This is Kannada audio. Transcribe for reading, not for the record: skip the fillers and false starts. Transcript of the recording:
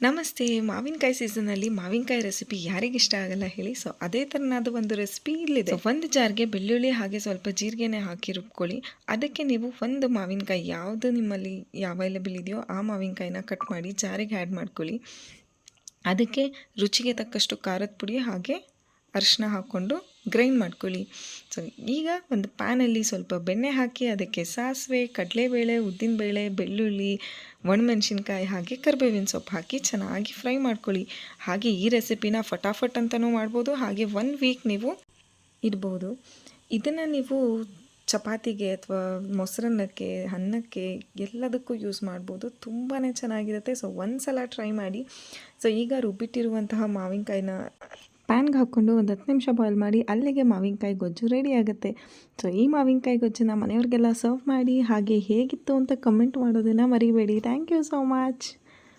ನಮಸ್ತೆ. ಮಾವಿನಕಾಯಿ ಸೀಸನಲ್ಲಿ ಮಾವಿನಕಾಯಿ ರೆಸಿಪಿ ಯಾರಿಗಿಷ್ಟ ಆಗಲ್ಲ ಹೇಳಿ. ಸೊ ಅದೇ ಥರನಾದ ಒಂದು ರೆಸಿಪಿ ಇಲ್ಲಿದೆ. ಒಂದು ಜಾರ್ಗೆ ಬೆಳ್ಳುಳ್ಳಿ ಹಾಗೆ ಸ್ವಲ್ಪ ಜೀರಿಗೆನೆ ಹಾಕಿ ರುಬ್ಕೊಳ್ಳಿ. ಅದಕ್ಕೆ ನೀವು ಒಂದು ಮಾವಿನಕಾಯಿ ಯಾವುದು ನಿಮ್ಮಲ್ಲಿ ಅವೈಲೇಬಲ್ ಇದೆಯೋ ಆ ಮಾವಿನಕಾಯಿನ ಕಟ್ ಮಾಡಿ ಜಾರಿಗೆ ಆ್ಯಡ್ ಮಾಡ್ಕೊಳ್ಳಿ. ಅದಕ್ಕೆ ರುಚಿಗೆ ತಕ್ಕಷ್ಟು ಖಾರದ ಪುಡಿ ಹಾಗೆ ಅರಿಶಿನ ಹಾಕ್ಕೊಂಡು ಗ್ರೈಂಡ್ ಮಾಡ್ಕೊಳ್ಳಿ. ಸೊ ಈಗ ಒಂದು ಪ್ಯಾನಲ್ಲಿ ಸ್ವಲ್ಪ ಬೆಣ್ಣೆ ಹಾಕಿ ಅದಕ್ಕೆ ಸಾಸಿವೆ, ಕಡಲೆಬೇಳೆ, ಉದ್ದಿನಬೇಳೆ, ಬೆಳ್ಳುಳ್ಳಿ, ಒಣಮೆಣಸಿನ್ಕಾಯಿ ಹಾಗೆ ಕರಿಬೇವಿನ ಸೊಪ್ಪು ಹಾಕಿ ಚೆನ್ನಾಗಿ ಫ್ರೈ ಮಾಡ್ಕೊಳ್ಳಿ. ಹಾಗೆ ಈ ರೆಸಿಪಿನ ಫಟಾಫಟ್ ಅಂತಲೂ ಮಾಡ್ಬೋದು, ಹಾಗೆ 1 ವೀಕ್ ನೀವು ಇಡ್ಬೋದು. ಇದನ್ನು ನೀವು ಚಪಾತಿಗೆ ಅಥವಾ ಮೊಸರನ್ನಕ್ಕೆ, ಅನ್ನಕ್ಕೆ ಎಲ್ಲದಕ್ಕೂ ಯೂಸ್ ಮಾಡ್ಬೋದು. ತುಂಬಾ ಚೆನ್ನಾಗಿರುತ್ತೆ. ಸೊ ಒಂದು ಸಲ ಟ್ರೈ ಮಾಡಿ. ಸೊ ಈಗ ರುಬ್ಬಿಟ್ಟಿರುವಂತಹ ಮಾವಿನಕಾಯಿನ ಪ್ಯಾನ್ಗೆ ಹಾಕ್ಕೊಂಡು ಒಂದು 10 ನಿಮಿಷ ಬಾಯ್ಲ್ ಮಾಡಿ, ಅಲ್ಲಿಗೆ ಮಾವಿನಕಾಯಿ ಗೊಜ್ಜು ರೆಡಿ ಆಗುತ್ತೆ. ಸೊ ಈ ಮಾವಿನಕಾಯಿ ಗೊಜ್ಜನ್ನ ಮನೆಯವ್ರಿಗೆಲ್ಲ ಸರ್ವ್ ಮಾಡಿ, ಹಾಗೆ ಹೇಗಿತ್ತು ಅಂತ ಕಮೆಂಟ್ ಮಾಡೋದನ್ನು ಮರಿಬೇಡಿ. Thank you so much.